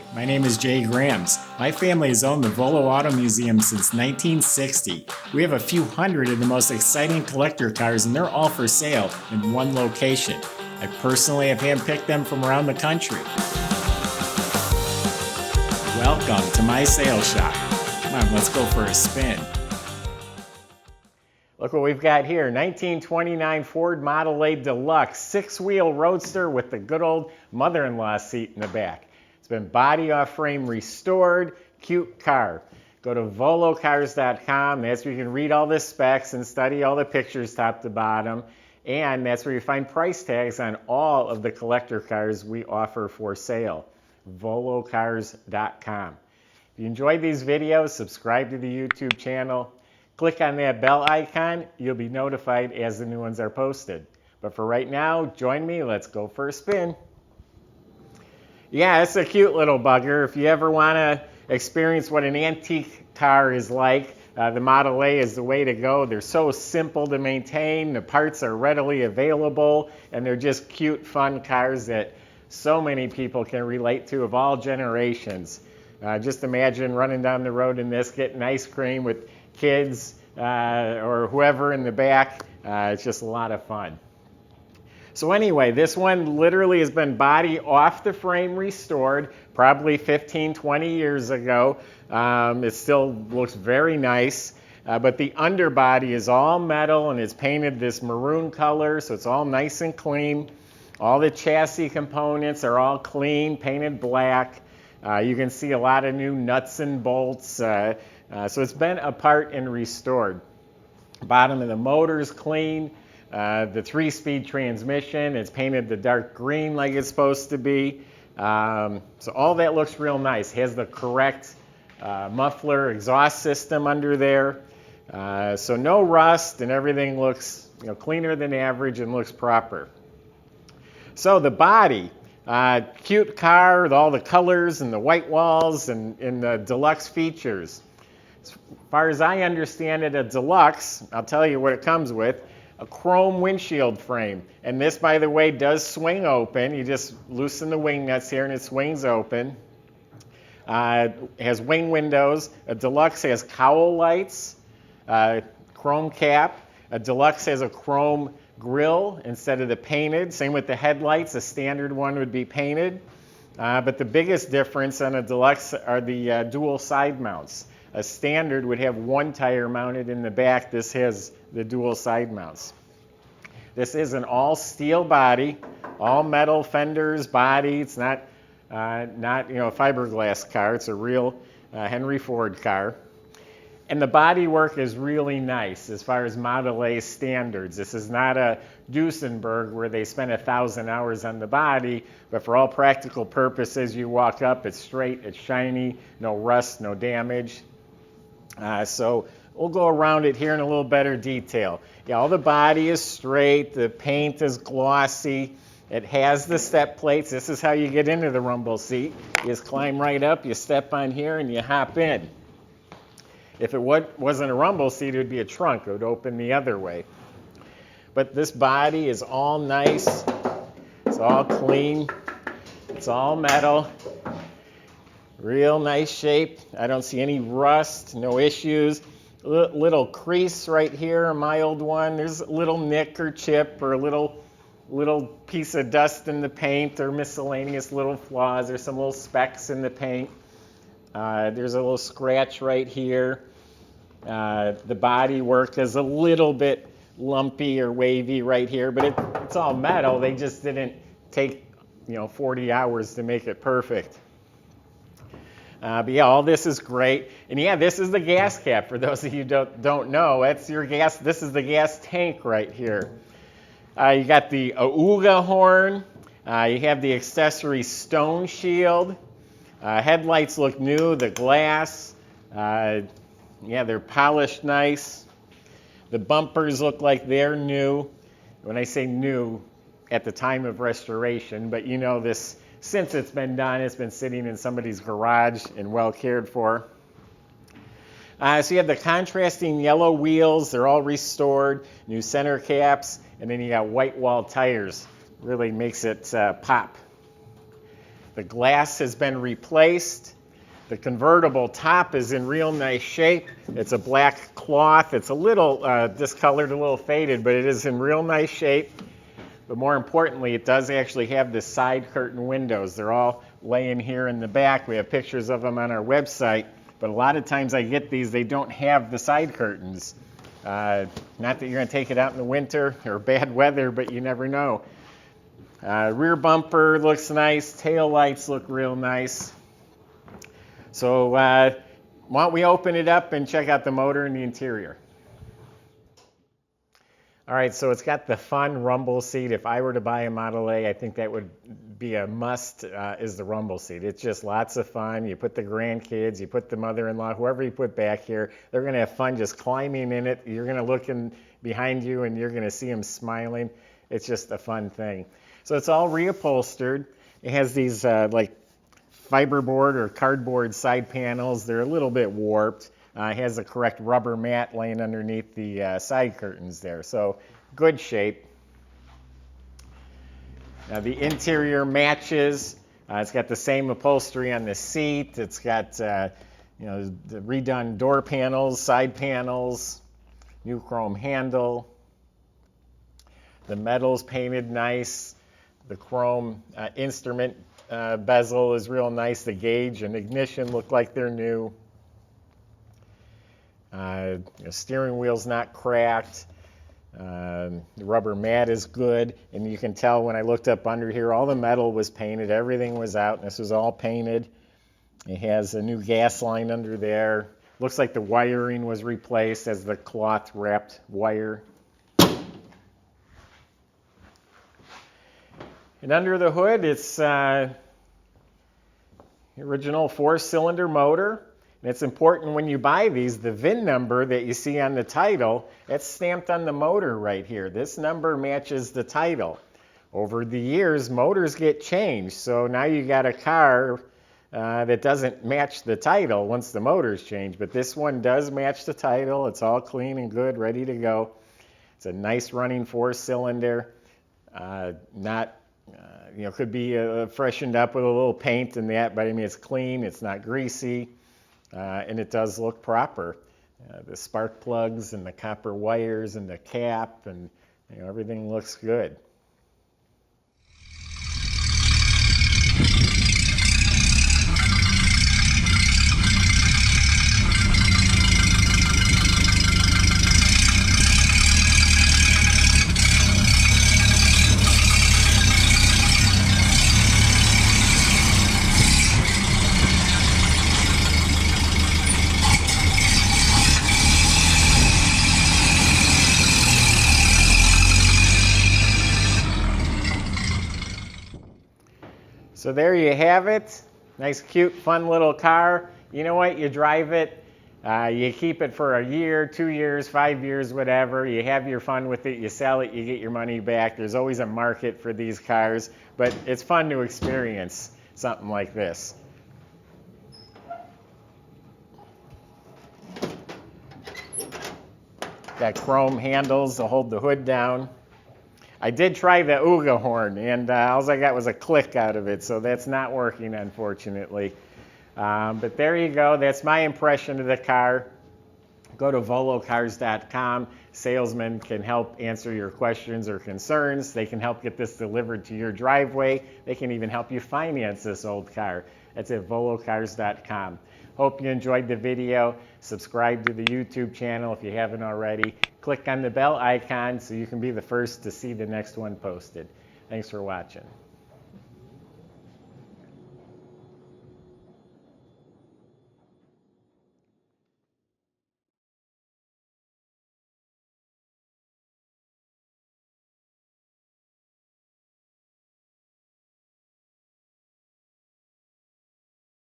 Hi, my name is Jay Grams. My family has owned the Volo Auto Museum since 1960. We have a few hundred of the most exciting collector cars, and they're all for sale in one location. I personally have handpicked them from around the country. Welcome to my sales shop. Come on, let's go for a spin. Look what we've got here, 1929 Ford Model A Deluxe, six-wheel roadster with the good old mother-in-law seat in the back. It's been body off frame restored, cute car. Go to volocars.com, that's where you can read all the specs and study all the pictures top to bottom, and that's where you find price tags on all of the collector cars we offer for sale, volocars.com. If you enjoyed these videos, subscribe to the YouTube channel. Click on that bell icon, you'll be notified as the new ones are posted. But for right now, join me, let's go for a spin. Yeah, it's a cute little bugger. If you ever want to experience what an antique car is like, the Model A is the way to go. They're so simple to maintain, the parts are readily available, and they're just cute, fun cars that so many people can relate to of all generations. Just imagine running down the road in this, getting ice cream with kids or whoever in the back. It's just a lot of fun. So anyway, this one literally has been body off the frame restored, probably 15, 20 years ago. It still looks very nice, but the underbody is all metal and it's painted this maroon color, so it's all nice and clean. All the chassis components are all clean, painted black. You can see a lot of new nuts and bolts. So it's been apart and restored. Bottom of the motor is clean. The 3-speed transmission, it's painted the dark green like it's supposed to be. So all that looks real nice. Has the correct muffler exhaust system under there. So no rust, and everything looks cleaner than average and looks proper. So the body, cute car with all the colors and the white walls and the deluxe features. As far as I understand it, a Deluxe, I'll tell you what it comes with, a chrome windshield frame. And this, by the way, does swing open. You just loosen the wing nuts here and it swings open. It has wing windows. A Deluxe has cowl lights, chrome cap. A Deluxe has a chrome grille instead of the painted. Same with the headlights. A standard one would be painted. But the biggest difference on a Deluxe are the dual side mounts. A standard would have one tire mounted in the back. This has the dual side mounts. This is an all steel body, all metal fenders, body. It's not a fiberglass car. It's a real Henry Ford car. And the body work is really nice as far as Model A standards. This is not a Duesenberg where they spend 1,000 hours on the body, but for all practical purposes, you walk up, it's straight, it's shiny, no rust, no damage. So we'll go around it here in a little better detail. Yeah, all the body is straight, the paint is glossy, it has the step plates. This is how you get into the rumble seat. You just climb right up, you step on here, and you hop in. If it wasn't a rumble seat, it would be a trunk. It would open the other way. But this body is all nice. It's all clean. It's all metal. Real nice shape. I don't see any rust, no issues. Little crease right here on my old one. There's a little nick or chip or a little piece of dust in the paint or miscellaneous little flaws. There's some little specks in the paint. There's a little scratch right here. The body work is a little bit lumpy or wavy right here, but it's all metal. They just didn't take 40 hours to make it perfect. But yeah, all this is great. And yeah, this is the gas cap. For those of you who don't know, that's your gas. This is the gas tank right here. You got the Auga horn. You have the accessory stone shield. Headlights look new. The glass, yeah, they're polished nice. The bumpers look like they're new. When I say new, at the time of restoration, but this. Since it's been done, it's been sitting in somebody's garage and well cared for. So you have the contrasting yellow wheels. They're all restored, new center caps, and then you got white wall tires. Really makes it pop. The glass has been replaced. The convertible top is in real nice shape. It's a black cloth. It's a little discolored, a little faded, but it is in real nice shape. But more importantly, it does actually have the side curtain windows. They're all laying here in the back. We have pictures of them on our website. But a lot of times I get these, they don't have the side curtains. Not that you're going to take it out in the winter or bad weather, but you never know. Rear bumper looks nice. Tail lights look real nice. So why don't we open it up and check out the motor and the interior. All right, so it's got the fun rumble seat. If I were to buy a Model A, I think that would be a must, is the rumble seat. It's just lots of fun. You put the grandkids, you put the mother-in-law, whoever you put back here, they're going to have fun just climbing in it. You're going to look behind you and you're going to see them smiling. It's just a fun thing. So it's all reupholstered. It has these like fiberboard or cardboard side panels. They're a little bit warped. It has the correct rubber mat laying underneath the side curtains there. So good shape. The interior matches. It's got the same upholstery on the seat. It's got the redone door panels, side panels, new chrome handle. The metal's painted nice. The chrome instrument bezel is real nice. The gauge and ignition look like they're new. The steering wheel's not cracked. The rubber mat is good. And you can tell when I looked up under here, all the metal was painted. Everything was out, and this was all painted. It has a new gas line under there. Looks like the wiring was replaced as the cloth-wrapped wire. And under the hood, it's the original 4-cylinder motor. And it's important when you buy these, the VIN number that you see on the title, that's stamped on the motor right here. This number matches the title. Over the years, motors get changed. So now you got a car that doesn't match the title once the motor's changed. But this one does match the title. It's all clean and good, ready to go. It's a nice running 4-cylinder. Could be freshened up with a little paint and that, but I mean, it's clean, it's not greasy, and it does look proper. The spark plugs and the copper wires and the cap and everything looks good. So there you have it. Nice, cute, fun little car. You know what? You drive it, you keep it for a year, 2 years, 5 years, whatever. You have your fun with it. You sell it, you get your money back. There's always a market for these cars, but it's fun to experience something like this. Got chrome handles to hold the hood down. I did try the Ooga horn, and all I got was a click out of it, so that's not working, unfortunately. But there you go. That's my impression of the car. Go to volocars.com. Salesmen can help answer your questions or concerns. They can help get this delivered to your driveway. They can even help you finance this old car. That's at volocars.com. Hope you enjoyed the video. Subscribe to the YouTube channel if you haven't already. Click on the bell icon so you can be the first to see the next one posted. Thanks for watching.